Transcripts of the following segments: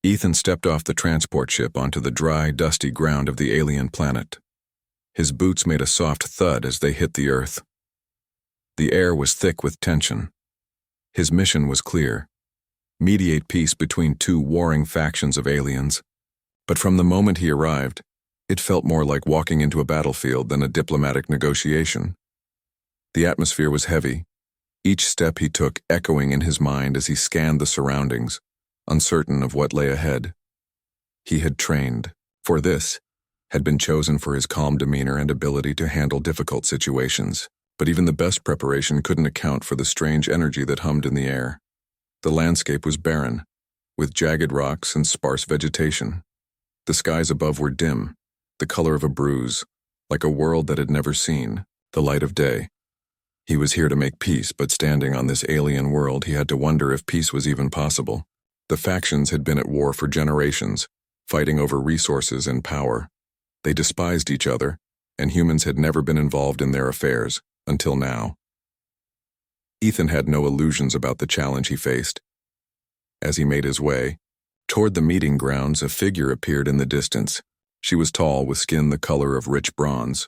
Ethan stepped off the transport ship onto the dry, dusty ground of the alien planet. His boots made a soft thud as they hit the earth. The air was thick with tension. His mission was clear: mediate peace between two warring factions of aliens. But from the moment he arrived, it felt more like walking into a battlefield than a diplomatic negotiation. The atmosphere was heavy, each step he took echoing in his mind as he scanned the surroundings, uncertain of what lay ahead. He had trained for this, had been chosen for his calm demeanor and ability to handle difficult situations, but even the best preparation couldn't account for the strange energy that hummed in the air. The landscape was barren, with jagged rocks and sparse vegetation. The skies above were dim, the color of a bruise, like a world that had never seen the light of day. He was here to make peace, but standing on this alien world, he had to wonder if peace was even possible. The factions had been at war for generations, fighting over resources and power. They despised each other, and humans had never been involved in their affairs, until now. Ethan had no illusions about the challenge he faced. As he made his way toward the meeting grounds, a figure appeared in the distance. She was tall, with skin the color of rich bronze.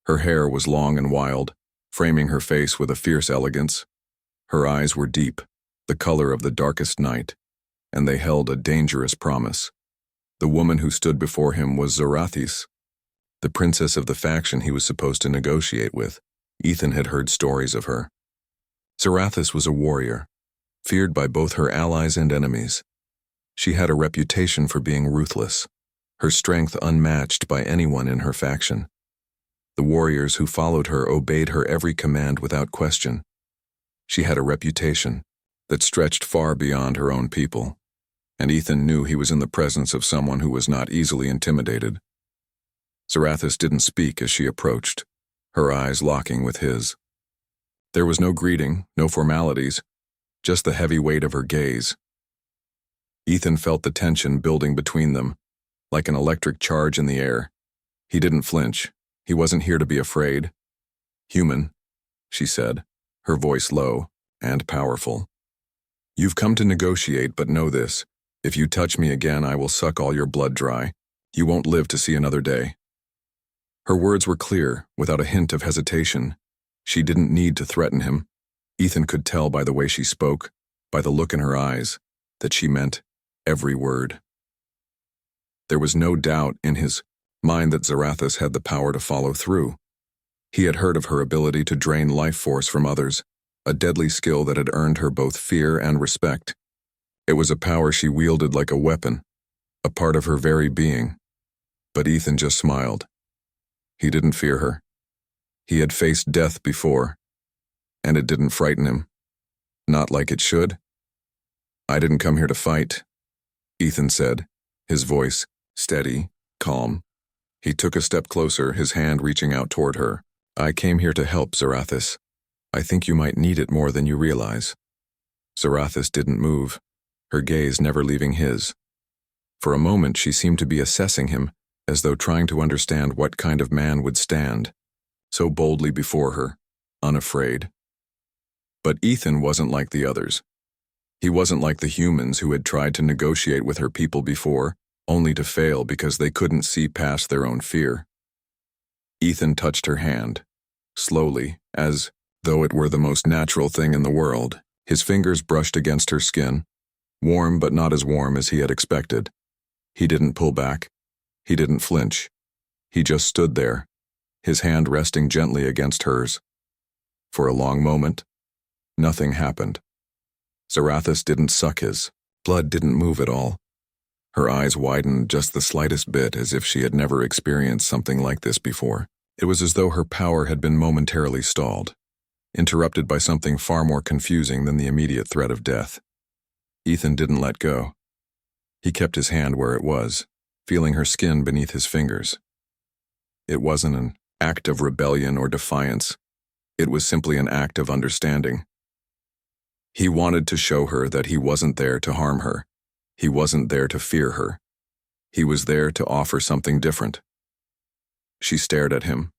Her hair was long and wild, framing her face with a fierce elegance. Her eyes were deep, the color of the darkest night, and they held a dangerous promise. The woman who stood before him was Zarathis, the princess of the faction he was supposed to negotiate with. Ethan had heard stories of her. Zarathis was a warrior, feared by both her allies and enemies. She had a reputation for being ruthless, her strength unmatched by anyone in her faction. The warriors who followed her obeyed her every command without question. She had a reputation that stretched far beyond her own people, and Ethan knew he was in the presence of someone who was not easily intimidated. Zarathis didn't speak as she approached, her eyes locking with his. There was no greeting, no formalities, just the heavy weight of her gaze. Ethan felt the tension building between them, like an electric charge in the air. He didn't flinch. He wasn't here to be afraid. "Human," she said, her voice low and powerful. "You've come to negotiate, but know this: if you touch me again, I will suck all your blood dry. You won't live to see another day." Her words were clear, without a hint of hesitation. She didn't need to threaten him. Ethan could tell by the way she spoke, by the look in her eyes, that she meant every word. There was no doubt in his mind that Zarathis had the power to follow through. He had heard of her ability to drain life force from others, a deadly skill that had earned her both fear and respect. It was a power she wielded like a weapon, a part of her very being. But Ethan just smiled. He didn't fear her. He had faced death before, and it didn't frighten him. Not like it should. "I didn't come here to fight," Ethan said, his voice steady, calm. He took a step closer, his hand reaching out toward her. "I came here to help, Zarathis. I think you might need it more than you realize." Zarathis didn't move, her gaze never leaving his. For a moment she seemed to be assessing him, as though trying to understand what kind of man would stand so boldly before her, unafraid. But Ethan wasn't like the others. He wasn't like the humans who had tried to negotiate with her people before, only to fail because they couldn't see past their own fear. Ethan touched her hand, slowly, as though it were the most natural thing in the world. His fingers brushed against her skin, warm but not as warm as he had expected. He didn't pull back. He didn't flinch. He just stood there, his hand resting gently against hers. For a long moment, nothing happened. Zarathis didn't suck his. Blood didn't move at all. Her eyes widened just the slightest bit, as if she had never experienced something like this before. It was as though her power had been momentarily stalled, interrupted by something far more confusing than the immediate threat of death. Ethan didn't let go. He kept his hand where it was, feeling her skin beneath his fingers. It wasn't an act of rebellion or defiance. It was simply an act of understanding. He wanted to show her that he wasn't there to harm her. He wasn't there to fear her. He was there to offer something different. She stared at him,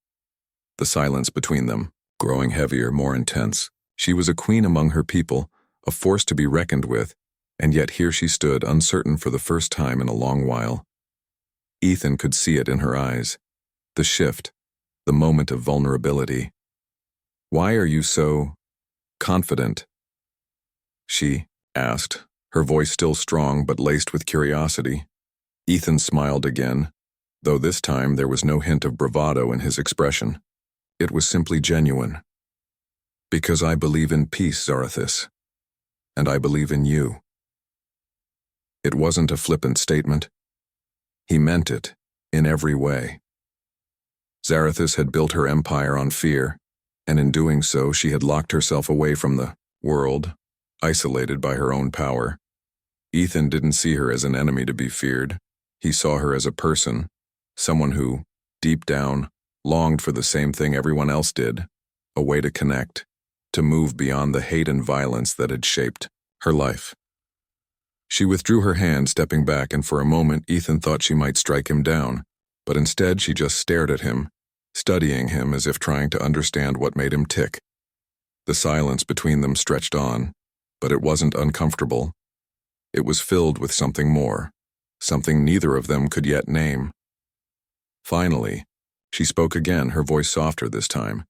the silence between them growing heavier, more intense. She was a queen among her people, a force to be reckoned with, And yet here she stood, uncertain for the first time in a long while. Ethan could see it in her eyes. The shift, the moment of vulnerability. "Why are you so confident?" she asked, her voice still strong but laced with curiosity. Ethan smiled again, though this time there was no hint of bravado in his expression. It was simply genuine. "Because I believe in peace, Zarathis. And I believe in you." It wasn't a flippant statement. He meant it, in every way. Zarathis had built her empire on fear, and in doing so she had locked herself away from the world, isolated by her own power. Ethan didn't see her as an enemy to be feared. He saw her as a person, someone who, deep down, longed for the same thing everyone else did, a way to connect, to move beyond the hate and violence that had shaped her life. She withdrew her hand, stepping back, and for a moment Ethan thought she might strike him down, but instead she just stared at him, studying him as if trying to understand what made him tick. The silence between them stretched on, but it wasn't uncomfortable. It was filled with something more, something neither of them could yet name. Finally, she spoke again, her voice softer this time.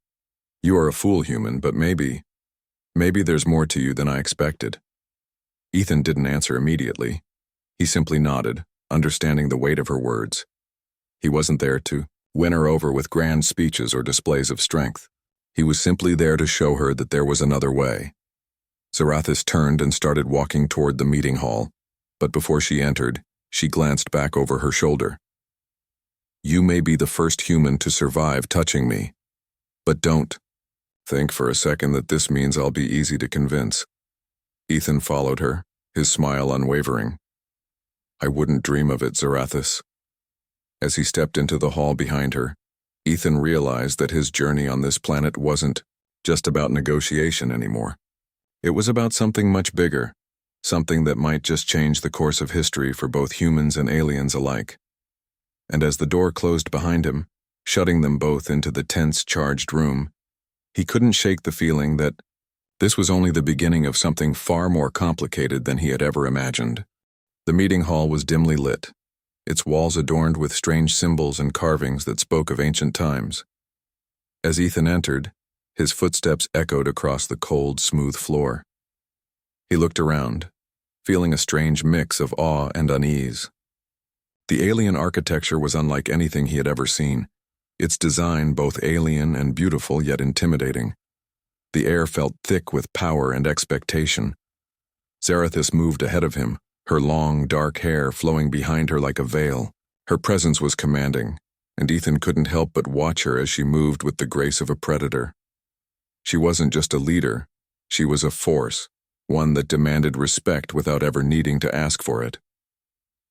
"You are a fool, human, but maybe there's more to you than I expected." Ethan didn't answer immediately. He simply nodded, understanding the weight of her words. He wasn't there to win her over with grand speeches or displays of strength. He was simply there to show her that there was another way. Zarathis turned and started walking toward the meeting hall, but before she entered, she glanced back over her shoulder. "You may be the first human to survive touching me, but don't think for a second that this means I'll be easy to convince." Ethan followed her, his smile unwavering. "I wouldn't dream of it, Zarathis." As he stepped into the hall behind her, Ethan realized that his journey on this planet wasn't just about negotiation anymore. It was about something much bigger, something that might just change the course of history for both humans and aliens alike. And as the door closed behind him, shutting them both into the tense, charged room, he couldn't shake the feeling that this was only the beginning of something far more complicated than he had ever imagined. The meeting hall was dimly lit, its walls adorned with strange symbols and carvings that spoke of ancient times. As Ethan entered, his footsteps echoed across the cold, smooth floor. He looked around, feeling a strange mix of awe and unease. The alien architecture was unlike anything he had ever seen, its design both alien and beautiful yet intimidating. The air felt thick with power and expectation. Zarathis moved ahead of him, her long, dark hair flowing behind her like a veil. Her presence was commanding, and Ethan couldn't help but watch her as she moved with the grace of a predator. She wasn't just a leader, she was a force, one that demanded respect without ever needing to ask for it.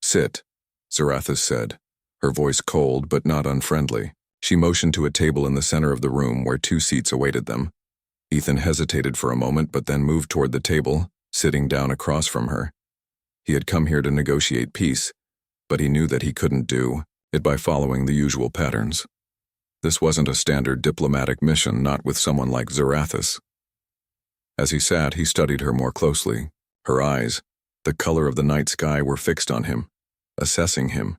"Sit," Zarathis said, her voice cold but not unfriendly. She motioned to a table in the center of the room where 2 seats awaited them. Ethan hesitated for a moment but then moved toward the table, sitting down across from her. He had come here to negotiate peace, but he knew that he couldn't do it by following the usual patterns. This wasn't a standard diplomatic mission, not with someone like Zarathis. As he sat, he studied her more closely. Her eyes, the color of the night sky, were fixed on him, assessing him.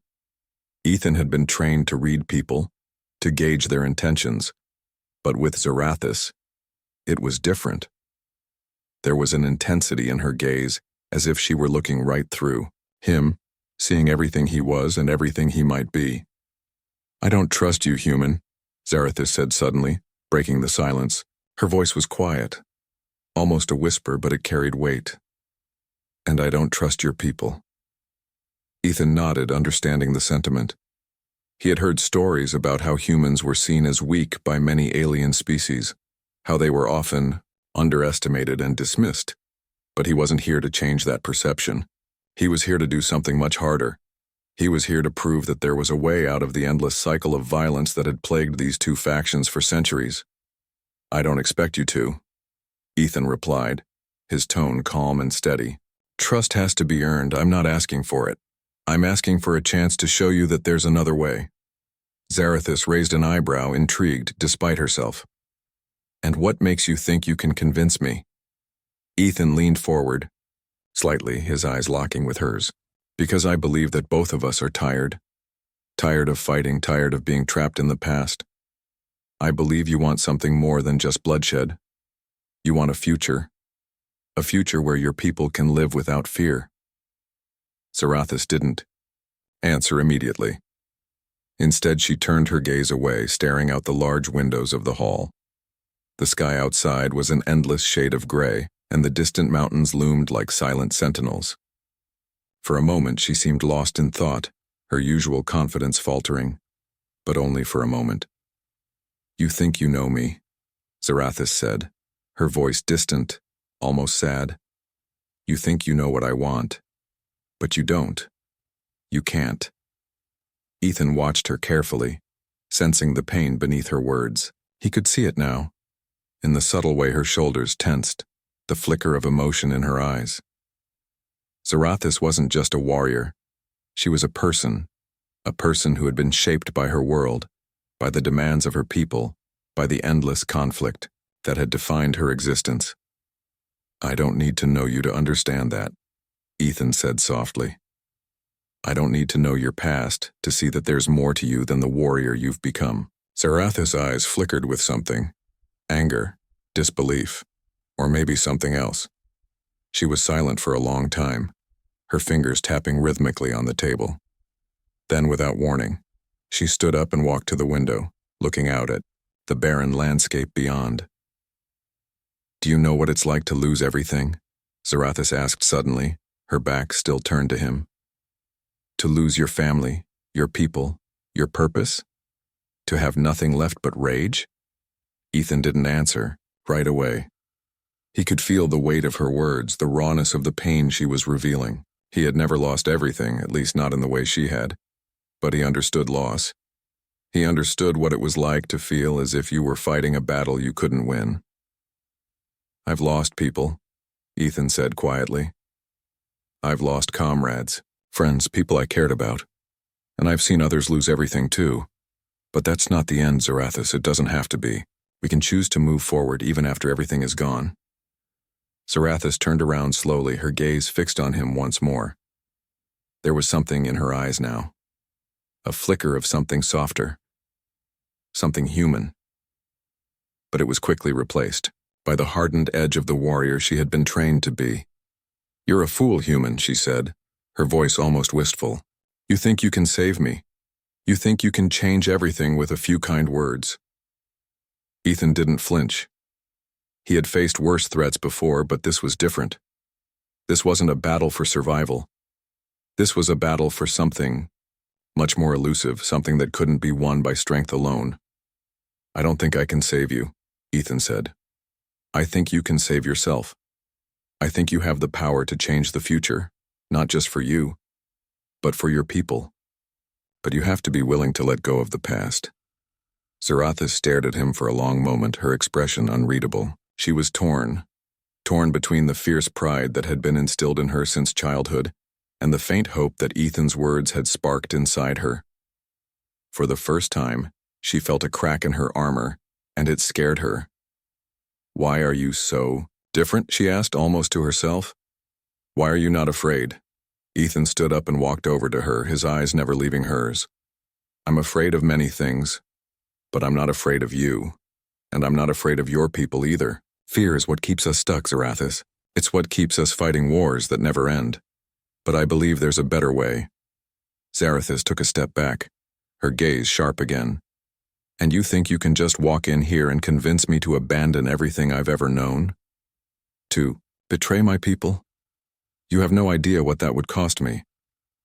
Ethan had been trained to read people, to gauge their intentions, but with Zarathis, it was different. There was an intensity in her gaze, as if she were looking right through him, seeing everything he was and everything he might be. "I don't trust you, human," Zarathis said suddenly, breaking the silence. Her voice was quiet, almost a whisper, but it carried weight. "And I don't trust your people." Ethan nodded, understanding the sentiment. He had heard stories about how humans were seen as weak by many alien species, how they were often underestimated and dismissed. But he wasn't here to change that perception. He was here to do something much harder. He was here to prove that there was a way out of the endless cycle of violence that had plagued these 2 factions for centuries. "I don't expect you to," Ethan replied, his tone calm and steady. "Trust has to be earned. I'm not asking for it. I'm asking for a chance to show you that there's another way." Zarathis raised an eyebrow, intrigued despite herself. "And what makes you think you can convince me?" Ethan leaned forward, slightly, his eyes locking with hers. Because I believe that both of us are tired. Tired of fighting, tired of being trapped in the past. I believe you want something more than just bloodshed. You want a future where your people can live without fear. Zarathis didn't answer immediately. Instead, she turned her gaze away, staring out the large windows of the hall. The sky outside was an endless shade of gray, and the distant mountains loomed like silent sentinels. For a moment, she seemed lost in thought, her usual confidence faltering, but only for a moment. You think you know me, Zarathis said, her voice distant, almost sad. You think you know what I want, but you don't. You can't. Ethan watched her carefully, sensing the pain beneath her words. He could see it now, in the subtle way her shoulders tensed, the flicker of emotion in her eyes. Zarathis wasn't just a warrior. She was a person who had been shaped by her world, by the demands of her people, by the endless conflict that had defined her existence. I don't need to know you to understand that, Ethan said softly. I don't need to know your past to see that there's more to you than the warrior you've become. Zarathis' eyes flickered with something, anger, disbelief, or maybe something else. She was silent for a long time, her fingers tapping rhythmically on the table. Then, without warning, she stood up and walked to the window, looking out at the barren landscape beyond. Do you know what it's like to lose everything? Zarathis asked suddenly, her back still turned to him. To lose your family, your people, your purpose? To have nothing left but rage? Ethan didn't answer, right away. He could feel the weight of her words, the rawness of the pain she was revealing. He had never lost everything, at least not in the way she had. But he understood loss. He understood what it was like to feel as if you were fighting a battle you couldn't win. I've lost people, Ethan said quietly. I've lost comrades, friends, people I cared about. And I've seen others lose everything too. But that's not the end, Zarathis. It doesn't have to be. We can choose to move forward even after everything is gone. Zarathis turned around slowly, her gaze fixed on him once more. There was something in her eyes now. A flicker of something softer. Something human. But it was quickly replaced by the hardened edge of the warrior she had been trained to be. You're a fool, human, she said, her voice almost wistful. You think you can save me. You think you can change everything with a few kind words. Ethan didn't flinch. He had faced worse threats before, but this was different. This wasn't a battle for survival. This was a battle for something much more elusive, something that couldn't be won by strength alone. I don't think I can save you, Ethan said. I think you can save yourself. I think you have the power to change the future, not just for you, but for your people. But you have to be willing to let go of the past. Zarathis stared at him for a long moment, her expression unreadable. She was torn between the fierce pride that had been instilled in her since childhood and the faint hope that Ethan's words had sparked inside her. For the first time, she felt a crack in her armor, and it scared her. Why are you so different? She asked, almost to herself. Why are you not afraid? Ethan stood up and walked over to her, his eyes never leaving hers. I'm afraid of many things, but I'm not afraid of you. And I'm not afraid of your people either. Fear is what keeps us stuck, Zarathis. It's what keeps us fighting wars that never end. But I believe there's a better way. Zarathis took a step back, her gaze sharp again. And you think you can just walk in here and convince me to abandon everything I've ever known? To betray my people? You have no idea what that would cost me.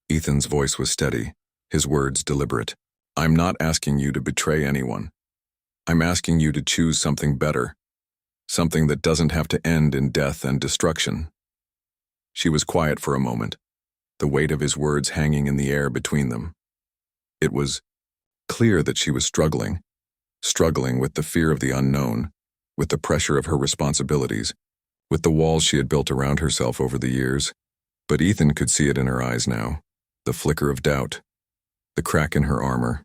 Ethan's voice was steady, his words deliberate. I'm not asking you to betray anyone. I'm asking you to choose something better, something that doesn't have to end in death and destruction. She was quiet for a moment, the weight of his words hanging in the air between them. It was clear that she was struggling with the fear of the unknown, with the pressure of her responsibilities, with the walls she had built around herself over the years. But Ethan could see it in her eyes now, the flicker of doubt, the crack in her armor.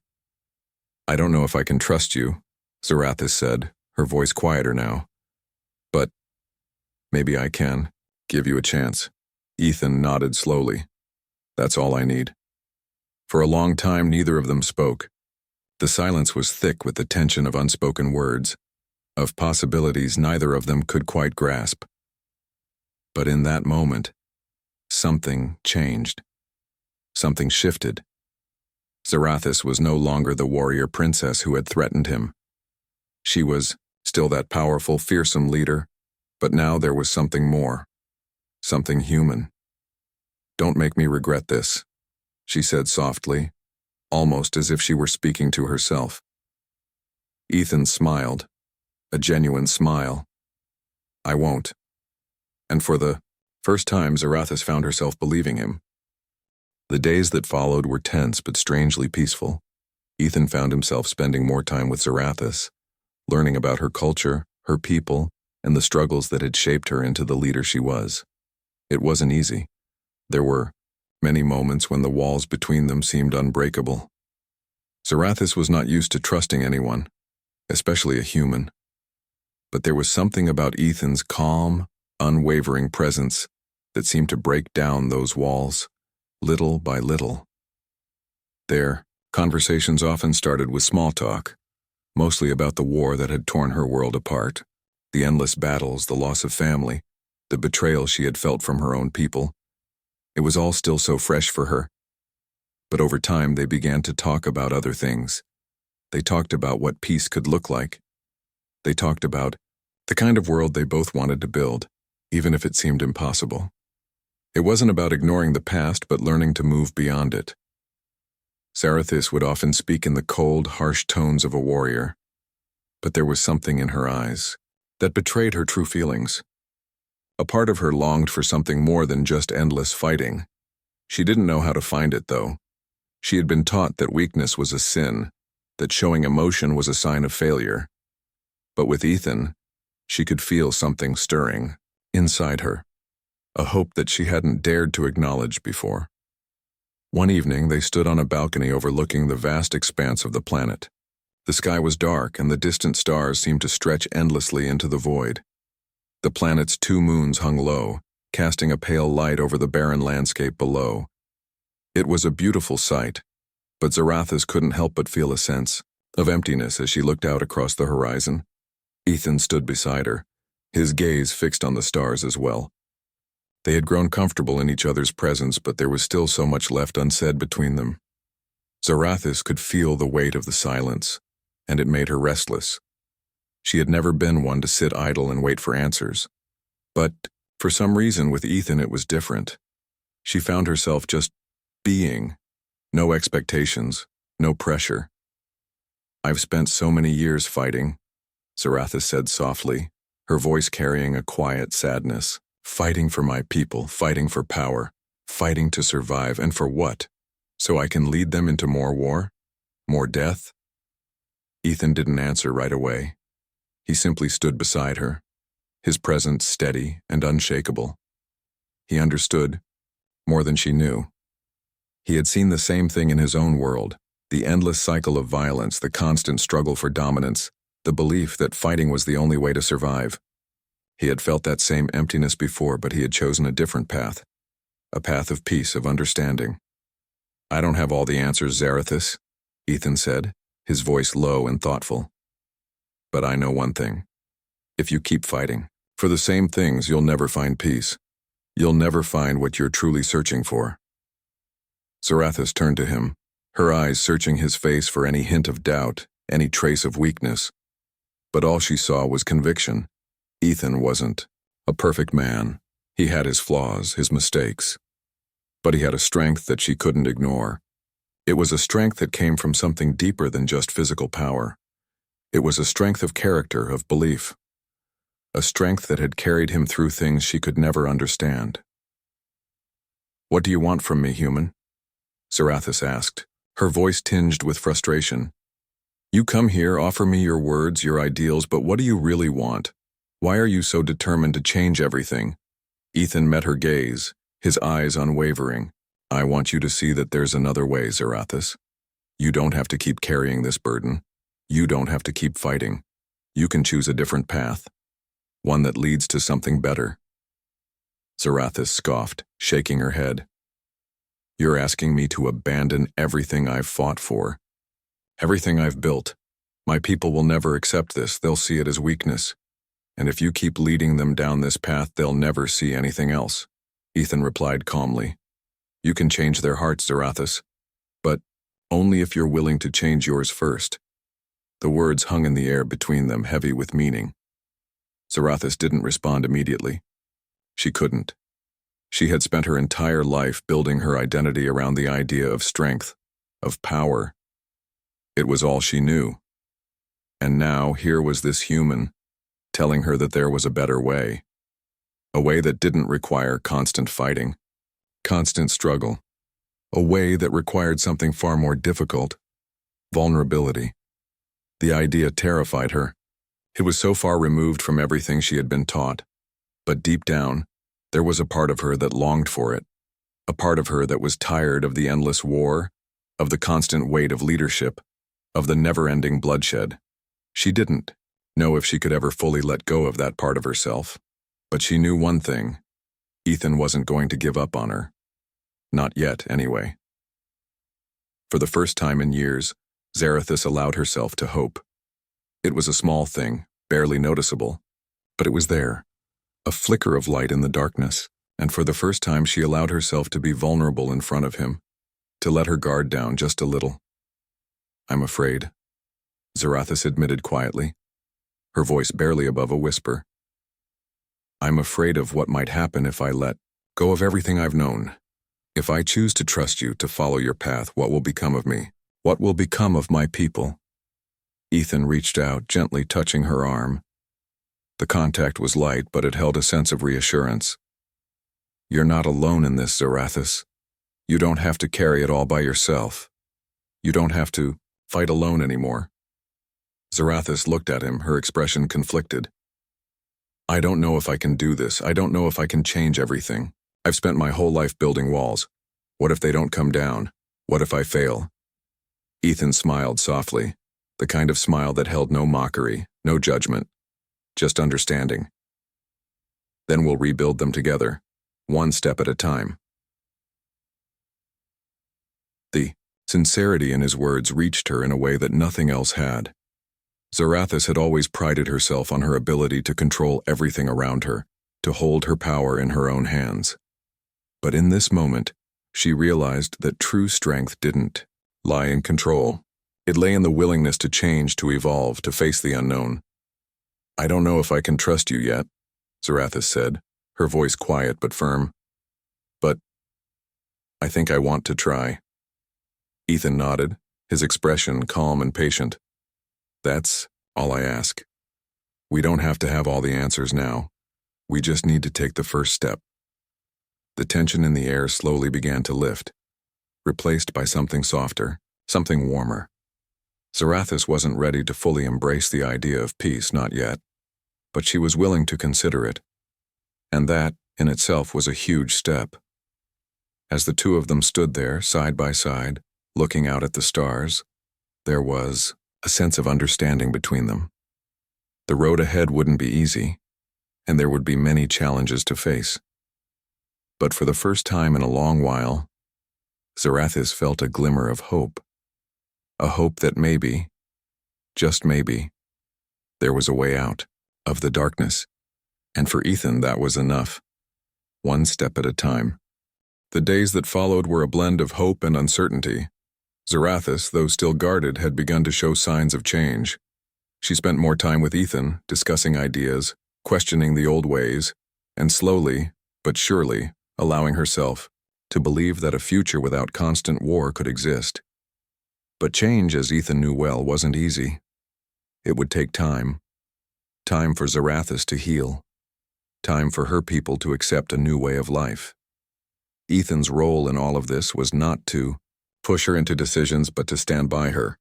I don't know if I can trust you, Zarathis said, her voice quieter now. But maybe I can give you a chance. Ethan nodded slowly. That's all I need. For a long time, neither of them spoke. The silence was thick with the tension of unspoken words, of possibilities neither of them could quite grasp. But in that moment, something changed. Something shifted. Zarathis was no longer the warrior princess who had threatened him. She was still that powerful, fearsome leader, but now there was something more. Something human. Don't make me regret this, she said softly, almost as if she were speaking to herself. Ethan smiled, a genuine smile. I won't. And for the first time, Zarathis found herself believing him. The days that followed were tense but strangely peaceful. Ethan found himself spending more time with Zarathis, learning about her culture, her people, and the struggles that had shaped her into the leader she was. It wasn't easy. There were many moments when the walls between them seemed unbreakable. Zarathis was not used to trusting anyone, especially a human. But there was something about Ethan's calm, unwavering presence that seemed to break down those walls, little by little. Their conversations often started with small talk, mostly about the war that had torn her world apart, the endless battles, the loss of family, the betrayal she had felt from her own people. It was all still so fresh for her. But over time, they began to talk about other things. They talked about what peace could look like. They talked about the kind of world they both wanted to build, even if it seemed impossible. It wasn't about ignoring the past, but learning to move beyond it. Zarathis would often speak in the cold, harsh tones of a warrior, but there was something in her eyes that betrayed her true feelings. A part of her longed for something more than just endless fighting. She didn't know how to find it, though. She had been taught that weakness was a sin, that showing emotion was a sign of failure. But with Ethan, she could feel something stirring inside her, a hope that she hadn't dared to acknowledge before. One evening, they stood on a balcony overlooking the vast expanse of the planet. The sky was dark, and the distant stars seemed to stretch endlessly into the void. The planet's 2 moons hung low, casting a pale light over the barren landscape below. It was a beautiful sight, but Zarathis couldn't help but feel a sense of emptiness as she looked out across the horizon. Ethan stood beside her, his gaze fixed on the stars as well. They had grown comfortable in each other's presence, but there was still so much left unsaid between them. Zarathis could feel the weight of the silence, and it made her restless. She had never been one to sit idle and wait for answers. But for some reason with Ethan it was different. She found herself just being. No expectations, no pressure. I've spent so many years fighting, Zarathis said softly, her voice carrying a quiet sadness. Fighting for my people, fighting for power, fighting to survive, and for what? So I can lead them into more war? More death? Ethan didn't answer right away. He simply stood beside her, his presence steady and unshakable. He understood more than she knew. He had seen the same thing in his own world, the endless cycle of violence, the constant struggle for dominance, the belief that fighting was the only way to survive. He had felt that same emptiness before, but he had chosen a different path, a path of peace, of understanding. I don't have all the answers, Zarathis, Ethan said, his voice low and thoughtful. But I know one thing. If you keep fighting for the same things, you'll never find peace. You'll never find what you're truly searching for. Zarathis turned to him, her eyes searching his face for any hint of doubt, any trace of weakness. But all she saw was conviction. Ethan wasn't a perfect man. He had his flaws, his mistakes. But he had a strength that she couldn't ignore. It was a strength that came from something deeper than just physical power. It was a strength of character, of belief. A strength that had carried him through things she could never understand. What do you want from me, human? Zarathis asked, her voice tinged with frustration. You come here, offer me your words, your ideals, but what do you really want? Why are you so determined to change everything? Ethan met her gaze, his eyes unwavering. I want you to see that there's another way, Zarathis. You don't have to keep carrying this burden. You don't have to keep fighting. You can choose a different path, one that leads to something better. Zarathis scoffed. shaking her head. You're asking me to abandon everything I've fought for, everything I've built. My people will never accept this. They'll see it as weakness. And if you keep leading them down this path, they'll never see anything else. Ethan replied calmly. You can change their hearts, Zarathus, but only if you're willing to change yours first. The words hung in the air between them, heavy with meaning. Zarathus didn't respond immediately. She couldn't. She had spent her entire life building her identity around the idea of strength, of power. It was all she knew. And now here was this human, telling her that there was a better way. A way that didn't require constant fighting, constant struggle. A way that required something far more difficult, vulnerability. The idea terrified her. It was so far removed from everything she had been taught. But deep down, there was a part of her that longed for it. A part of her that was tired of the endless war, of the constant weight of leadership, of the never-ending bloodshed. She didn't know if she could ever fully let go of that part of herself. But she knew one thing. Ethan wasn't going to give up on her. Not yet, anyway. For the first time in years, Zarathus allowed herself to hope. It was a small thing, barely noticeable, but it was there, a flicker of light in the darkness, and for the first time she allowed herself to be vulnerable in front of him, to let her guard down just a little. I'm afraid, Zarathus admitted quietly, her voice barely above a whisper. I'm afraid of what might happen if I let go of everything I've known. If I choose to trust you, to follow your path, what will become of me? What will become of my people? Ethan reached out, gently touching her arm. The contact was light, but it held a sense of reassurance. You're not alone in this, Zarathus. You don't have to carry it all by yourself. You don't have to fight alone anymore. Zarathus looked at him, her expression conflicted. I don't know if I can do this. I don't know if I can change everything. I've spent my whole life building walls. What if they don't come down? What if I fail? Ethan smiled softly, the kind of smile that held no mockery, no judgment, just understanding. Then we'll rebuild them together, one step at a time. The sincerity in his words reached her in a way that nothing else had. Zarathus had always prided herself on her ability to control everything around her, to hold her power in her own hands. But in this moment, she realized that true strength didn't lie in control. It lay in the willingness to change, to evolve, to face the unknown. I don't know if I can trust you yet, Zarathus said, her voice quiet but firm. But I think I want to try. Ethan nodded, his expression calm and patient. That's all I ask. We don't have to have all the answers now. We just need to take the first step. The tension in the air slowly began to lift, replaced by something softer, something warmer. Zarathus wasn't ready to fully embrace the idea of peace, not yet, but she was willing to consider it. And that, in itself, was a huge step. As the two of them stood there, side by side, looking out at the stars, there was a sense of understanding between them. The road ahead wouldn't be easy, and there would be many challenges to face. But for the first time in a long while, Zarathus felt a glimmer of hope. A hope that maybe, just maybe, there was a way out of the darkness. And for Ethan, that was enough. One step at a time. The days that followed were a blend of hope and uncertainty. Zarathus, though still guarded, had begun to show signs of change. She spent more time with Ethan, discussing ideas, questioning the old ways, and slowly, but surely, allowing herself to believe that a future without constant war could exist. But change, as Ethan knew well, wasn't easy. It would take time. Time for Zarathus to heal. Time for her people to accept a new way of life. Ethan's role in all of this was not to push her into decisions, but to stand by her,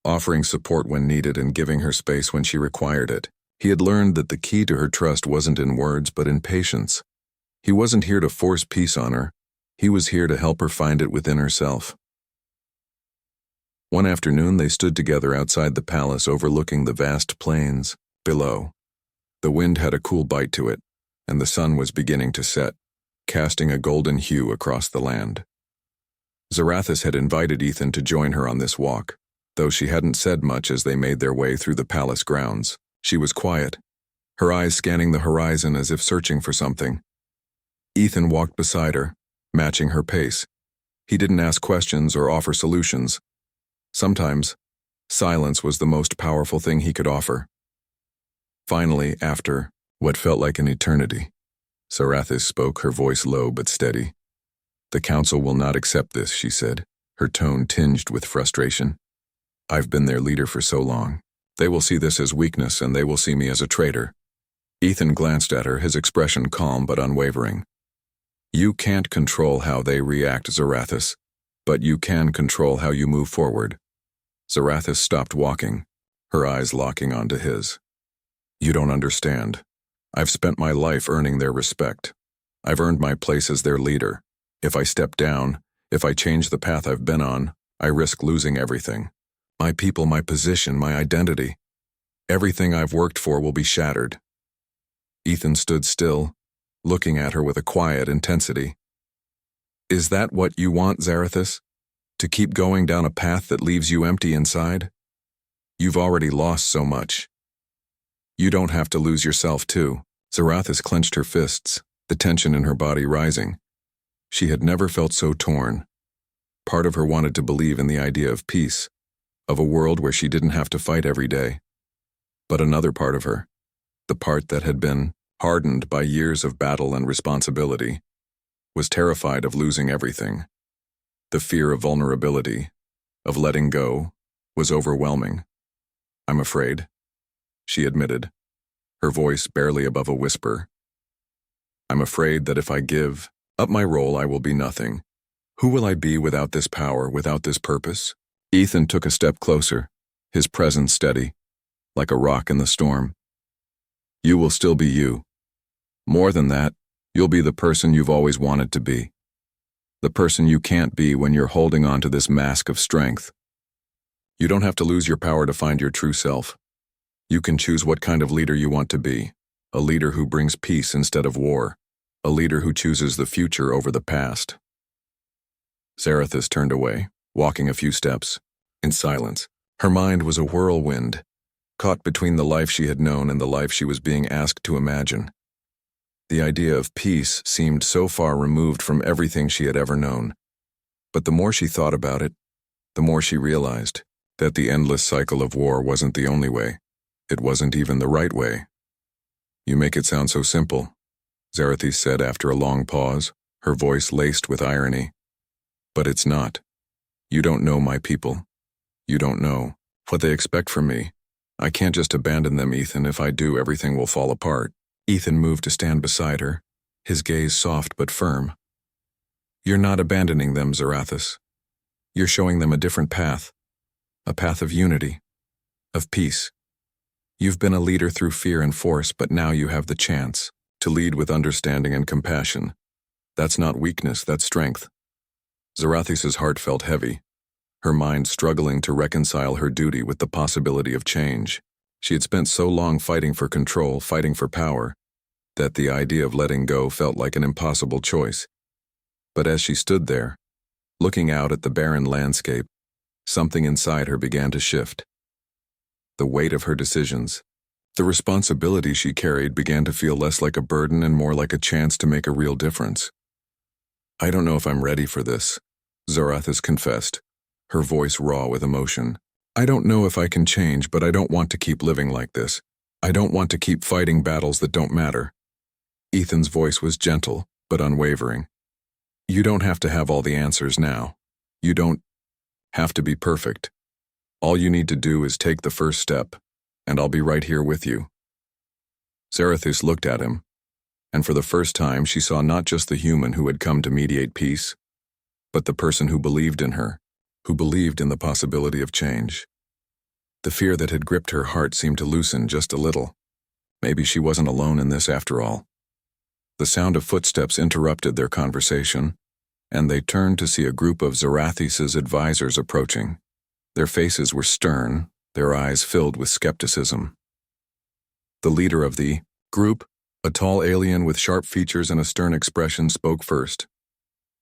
offering support when needed and giving her space when she required it. He had learned that the key to her trust wasn't in words, but in patience. He wasn't here to force peace on her. He was here to help her find it within herself. One afternoon, they stood together outside the palace overlooking the vast plains below. The wind had a cool bite to it, and the sun was beginning to set, casting a golden hue across the land. Zarathis had invited Ethan to join her on this walk, though she hadn't said much as they made their way through the palace grounds. She was quiet, her eyes scanning the horizon as if searching for something. Ethan walked beside her, matching her pace. He didn't ask questions or offer solutions. Sometimes, silence was the most powerful thing he could offer. Finally, after what felt like an eternity, Zarathis spoke, her voice low but steady. "The council will not accept this," she said, her tone tinged with frustration. "I've been their leader for so long. They will see this as weakness, and they will see me as a traitor." Ethan glanced at her, his expression calm but unwavering. "You can't control how they react, Zarathis, but you can control how you move forward." Zarathis stopped walking, her eyes locking onto his. "You don't understand. I've spent my life earning their respect. I've earned my place as their leader. If I step down, if I change the path I've been on, I risk losing everything. My people, my position, my identity. Everything I've worked for will be shattered." Ethan stood still, looking at her with a quiet intensity. "Is that what you want, Zarathis? To keep going down a path that leaves you empty inside? You've already lost so much. You don't have to lose yourself too." Zarathis clenched her fists, the tension in her body rising. She had never felt so torn. Part of her wanted to believe in the idea of peace, of a world where she didn't have to fight every day. But another part of her, the part that had been hardened by years of battle and responsibility, was terrified of losing everything. The fear of vulnerability, of letting go, was overwhelming. "I'm afraid," she admitted, her voice barely above a whisper. "I'm afraid that if I give up my role, I will be nothing. Who will I be without this power, without this purpose?" Ethan took a step closer, his presence steady, like a rock in the storm. "You will still be you. More than that, you'll be the person you've always wanted to be. The person you can't be when you're holding on to this mask of strength. You don't have to lose your power to find your true self. You can choose what kind of leader you want to be, a leader who brings peace instead of war, a leader who chooses the future over the past." Zarathis turned away, walking a few steps, in silence. Her mind was a whirlwind, caught between the life she had known and the life she was being asked to imagine. The idea of peace seemed so far removed from everything she had ever known. But the more she thought about it, the more she realized that the endless cycle of war wasn't the only way. It wasn't even the right way. "You make it sound so simple," Zarathis said after a long pause, her voice laced with irony. "But it's not. You don't know my people. You don't know what they expect from me. I can't just abandon them, Ethan. If I do, everything will fall apart." Ethan moved to stand beside her, his gaze soft but firm. "You're not abandoning them, Zarathis. You're showing them a different path, a path of unity, of peace. You've been a leader through fear and force, but now you have the chance to lead with understanding and compassion. That's not weakness, that's strength." Zarathis's heart felt heavy, her mind struggling to reconcile her duty with the possibility of change. She had spent so long fighting for control, fighting for power, that the idea of letting go felt like an impossible choice. But as she stood there, looking out at the barren landscape, something inside her began to shift. The weight of her decisions, the responsibility she carried, began to feel less like a burden and more like a chance to make a real difference. "I don't know if I'm ready for this," Zarathis confessed, her voice raw with emotion. "I don't know if I can change, but I don't want to keep living like this. I don't want to keep fighting battles that don't matter." Ethan's voice was gentle, but unwavering. "You don't have to have all the answers now. You don't have to be perfect. All you need to do is take the first step, and I'll be right here with you." Zarathis looked at him, and for the first time she saw not just the human who had come to mediate peace, but the person who believed in her, who believed in the possibility of change. The fear that had gripped her heart seemed to loosen just a little. Maybe she wasn't alone in this after all. The sound of footsteps interrupted their conversation, and they turned to see a group of Zarathis's advisors approaching. Their faces were stern, their eyes filled with skepticism. The leader of the group, A tall alien with sharp features and a stern expression spoke first.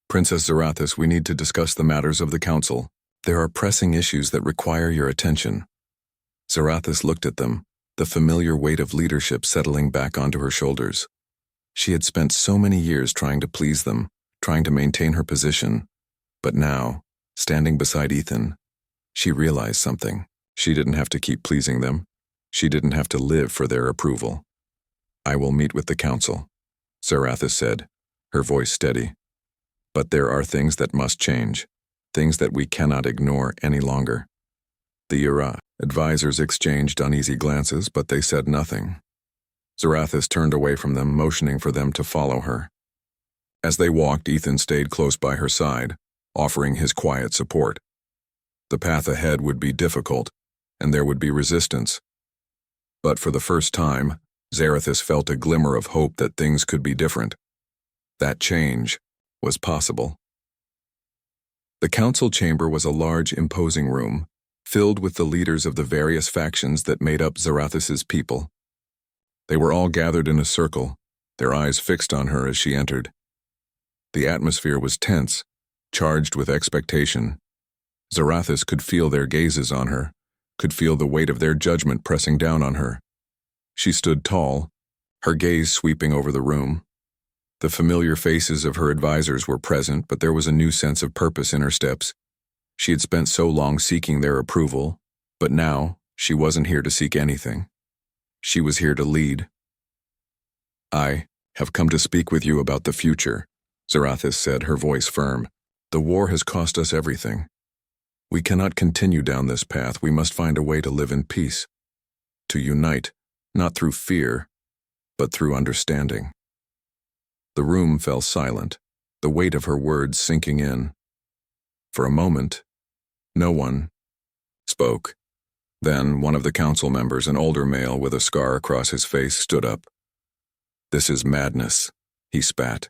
"Princess Zarathis, we need to discuss the matters of the council. There are pressing issues that require your attention." Zarathis looked at them, the familiar weight of leadership settling back onto her shoulders. She had spent so many years trying to please them, trying to maintain her position. But now, standing beside Ethan, she realized something. She didn't have to keep pleasing them. She didn't have to live for their approval. "I will meet with the council," Zarathis said, her voice steady. "But there are things that must change, things that we cannot ignore any longer." The advisors exchanged uneasy glances, but they said nothing. Zarathis turned away from them, motioning for them to follow her. As they walked, Ethan stayed close by her side, offering his quiet support. The path ahead would be difficult, and there would be resistance. But for the first time, Zarathis felt a glimmer of hope that things could be different. That change was possible. The council chamber was a large, imposing room, filled with the leaders of the various factions that made up Zarathis's people. They were all gathered in a circle, their eyes fixed on her as she entered. The atmosphere was tense, charged with expectation. Zarathis could feel their gazes on her, could feel the weight of their judgment pressing down on her. She stood tall, her gaze sweeping over the room. The familiar faces of her advisors were present, but there was a new sense of purpose in her steps. She had spent so long seeking their approval, but now she wasn't here to seek anything. She was here to lead. "I have come to speak with you about the future," Zarathis said, her voice firm. "The war has cost us everything. We cannot continue down this path. We must find a way to live in peace, to unite, not through fear, but through understanding." The room fell silent, the weight of her words sinking in. For a moment, no one spoke. Then one of the council members, an older male with a scar across his face, stood up. "This is madness," he spat.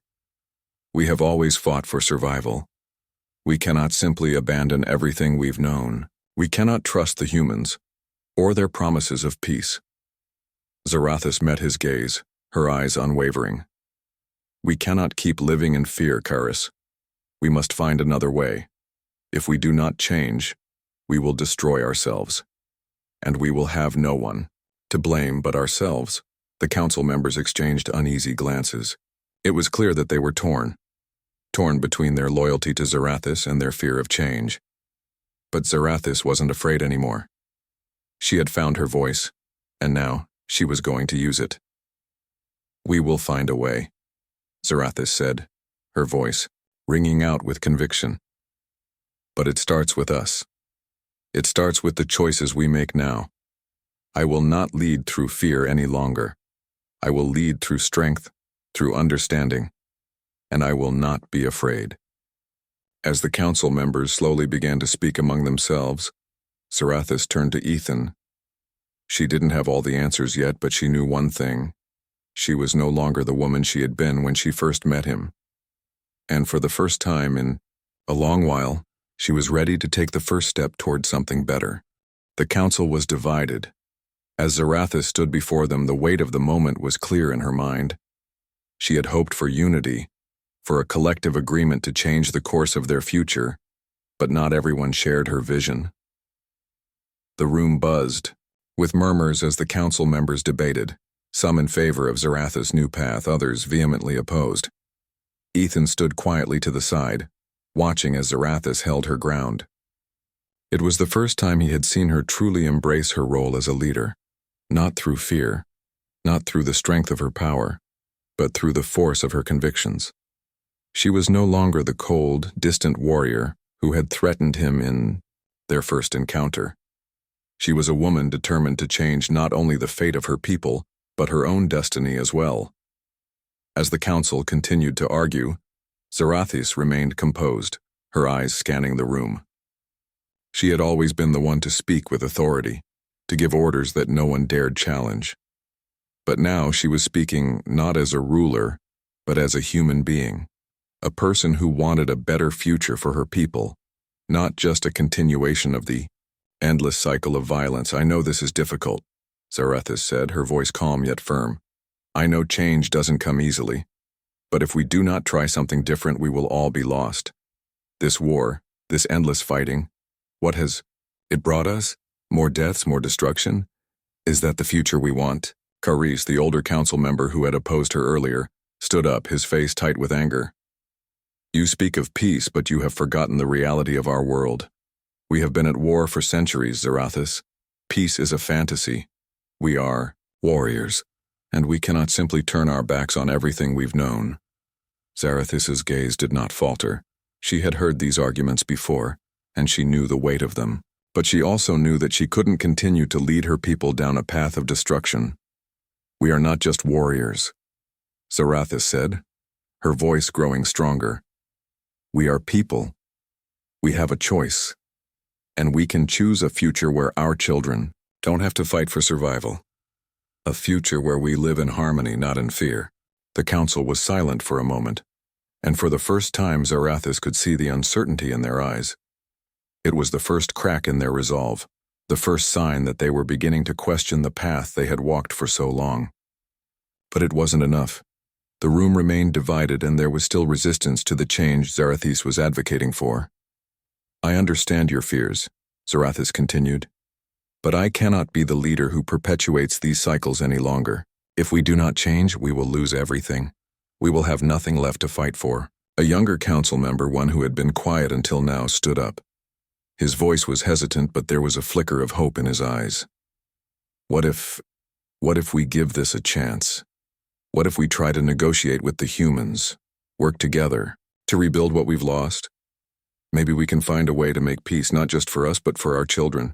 "We have always fought for survival. We cannot simply abandon everything we've known. We cannot trust the humans, or their promises of peace." Zarathis met his gaze, her eyes unwavering. "We cannot keep living in fear, Karis. We must find another way. If we do not change, we will destroy ourselves. And we will have no one to blame but ourselves." The council members exchanged uneasy glances. It was clear that they were torn between their loyalty to Zarathis and their fear of change. But Zarathis wasn't afraid anymore. She had found her voice, and now she was going to use it. "We will find a way," Zarathis said, her voice ringing out with conviction. "But it starts with us. It starts with the choices we make now. I will not lead through fear any longer. I will lead through strength, through understanding, and I will not be afraid." As the council members slowly began to speak among themselves, Zarathis turned to Ethan. She didn't have all the answers yet, but she knew one thing. She was no longer the woman she had been when she first met him. And for the first time in a long while, she was ready to take the first step toward something better. The council was divided. As Zarathis stood before them, the weight of the moment was clear in her mind. She had hoped for unity, for a collective agreement to change the course of their future, but not everyone shared her vision. The room buzzed, with murmurs as the council members debated, some in favor of Zarathis' new path, others vehemently opposed. Ethan stood quietly to the side, watching as Zarathis held her ground. It was the first time he had seen her truly embrace her role as a leader, not through fear, not through the strength of her power, but through the force of her convictions. She was no longer the cold, distant warrior who had threatened him in their first encounter. She was a woman determined to change not only the fate of her people, but her own destiny as well. As the council continued to argue, Zarathis remained composed, her eyes scanning the room. She had always been the one to speak with authority, to give orders that no one dared challenge. But now she was speaking not as a ruler, but as a human being, a person who wanted a better future for her people, not just a continuation of the endless cycle of violence. "I know this is difficult," Zarathis said, her voice calm yet firm. I know change doesn't come easily, but if we do not try something different, we will all be lost. This war, this endless fighting, what has it brought us? More deaths, more destruction? Is that the future we want? Carice, the older council member who had opposed her earlier, stood up, his face tight with anger. You speak of peace, but you have forgotten the reality of our world. We have been at war for centuries, Zarathis. Peace is a fantasy. We are warriors, and we cannot simply turn our backs on everything we've known. Zarathis's gaze did not falter. She had heard these arguments before, and she knew the weight of them. But she also knew that she couldn't continue to lead her people down a path of destruction. We are not just warriors, Zarathis said, her voice growing stronger. We are people. We have a choice. And we can choose a future where our children don't have to fight for survival. A future where we live in harmony, not in fear. The council was silent for a moment, and for the first time Zarathis could see the uncertainty in their eyes. It was the first crack in their resolve, the first sign that they were beginning to question the path they had walked for so long. But it wasn't enough. The room remained divided, and there was still resistance to the change Zarathis was advocating for. I understand your fears, Zarathis continued, but I cannot be the leader who perpetuates these cycles any longer. If we do not change, we will lose everything. We will have nothing left to fight for. A younger council member, one who had been quiet until now, stood up. His voice was hesitant, but there was a flicker of hope in his eyes. What if we give this a chance? What if we try to negotiate with the humans, work together, to rebuild what we've lost? Maybe we can find a way to make peace not just for us but for our children.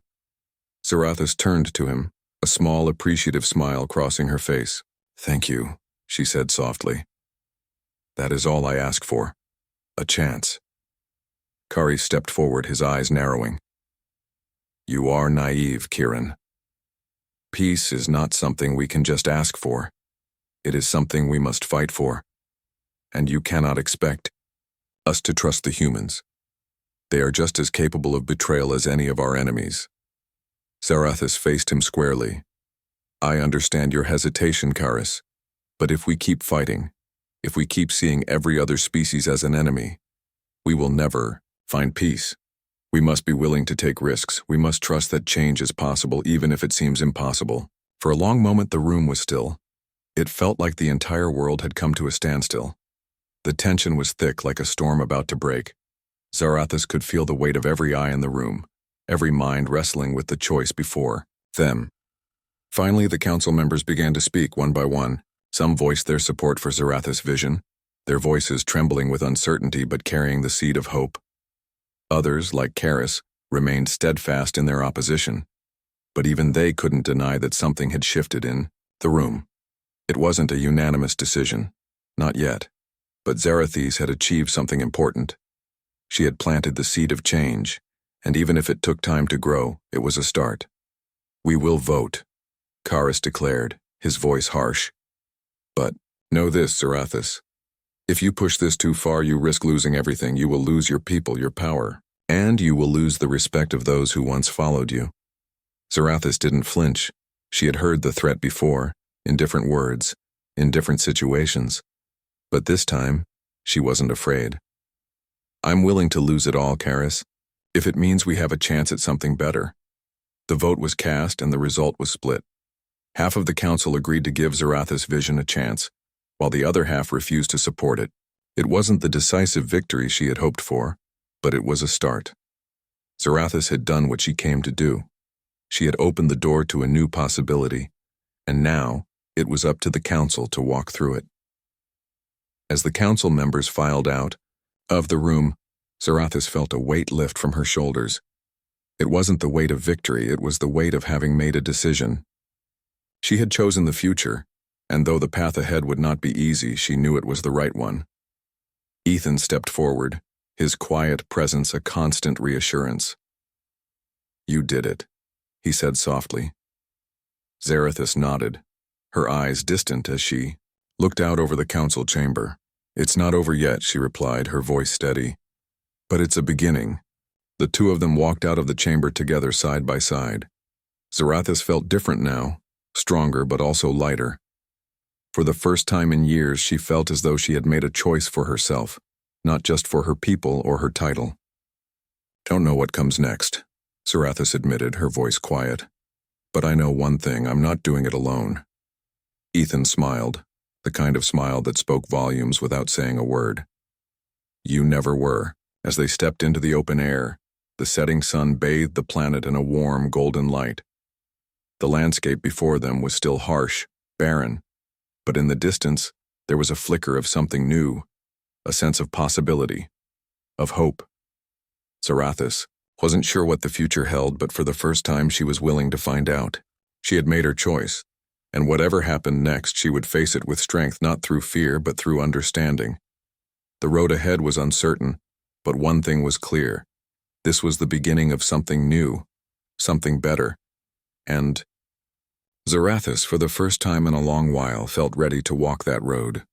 Zarathis turned to him, a small, appreciative smile crossing her face. Thank you, she said softly. That is all I ask for. A chance. Kari stepped forward, his eyes narrowing. You are naive, Kiran. Peace is not something we can just ask for. It is something we must fight for. And you cannot expect us to trust the humans. They are just as capable of betrayal as any of our enemies. Zarathis faced him squarely. I understand your hesitation, Karis, but if we keep fighting, if we keep seeing every other species as an enemy, we will never find peace. We must be willing to take risks. We must trust that change is possible even if it seems impossible. For a long moment the room was still. It felt like the entire world had come to a standstill. The tension was thick, like a storm about to break. Zarathis could feel the weight of every eye in the room, every mind wrestling with the choice before them. Finally, the council members began to speak one by one. Some voiced their support for Zarathis' vision, their voices trembling with uncertainty but carrying the seed of hope. Others, like Karis, remained steadfast in their opposition. But even they couldn't deny that something had shifted in the room. It wasn't a unanimous decision. Not yet. But Zarathis had achieved something important. She had planted the seed of change, and even if it took time to grow, it was a start. We will vote, Karis declared, his voice harsh. But know this, Zarathis. If you push this too far, you risk losing everything. You will lose your people, your power, and you will lose the respect of those who once followed you. Zarathis didn't flinch. She had heard the threat before, in different words, in different situations. But this time, she wasn't afraid. I'm willing to lose it all, Karis, if it means we have a chance at something better. The vote was cast and the result was split. Half of the council agreed to give Zarathis' vision a chance, while the other half refused to support it. It wasn't the decisive victory she had hoped for, but it was a start. Zarathis had done what she came to do. She had opened the door to a new possibility, and now it was up to the council to walk through it. As the council members filed out of the room, Zarathis felt a weight lift from her shoulders. It wasn't the weight of victory, it was the weight of having made a decision. She had chosen the future, and though the path ahead would not be easy, she knew it was the right one. Ethan stepped forward, his quiet presence a constant reassurance. You did it, he said softly. Zarathis nodded, her eyes distant as she looked out over the council chamber. It's not over yet, she replied, her voice steady. But it's a beginning. The two of them walked out of the chamber together side by side. Zarathis felt different now, stronger but also lighter. For the first time in years, she felt as though she had made a choice for herself, not just for her people or her title. "Don't know what comes next," Zarathis admitted, her voice quiet. "But I know one thing, I'm not doing it alone." Ethan smiled, the kind of smile that spoke volumes without saying a word. "You never were." As they stepped into the open air, the setting sun bathed the planet in a warm, golden light. The landscape before them was still harsh, barren, but in the distance, there was a flicker of something new, a sense of possibility, of hope. Zarathis wasn't sure what the future held, but for the first time she was willing to find out. She had made her choice, and whatever happened next, she would face it with strength, not through fear, but through understanding. The road ahead was uncertain, but one thing was clear. This was the beginning of something new, something better, and Zarathis, for the first time in a long while, felt ready to walk that road.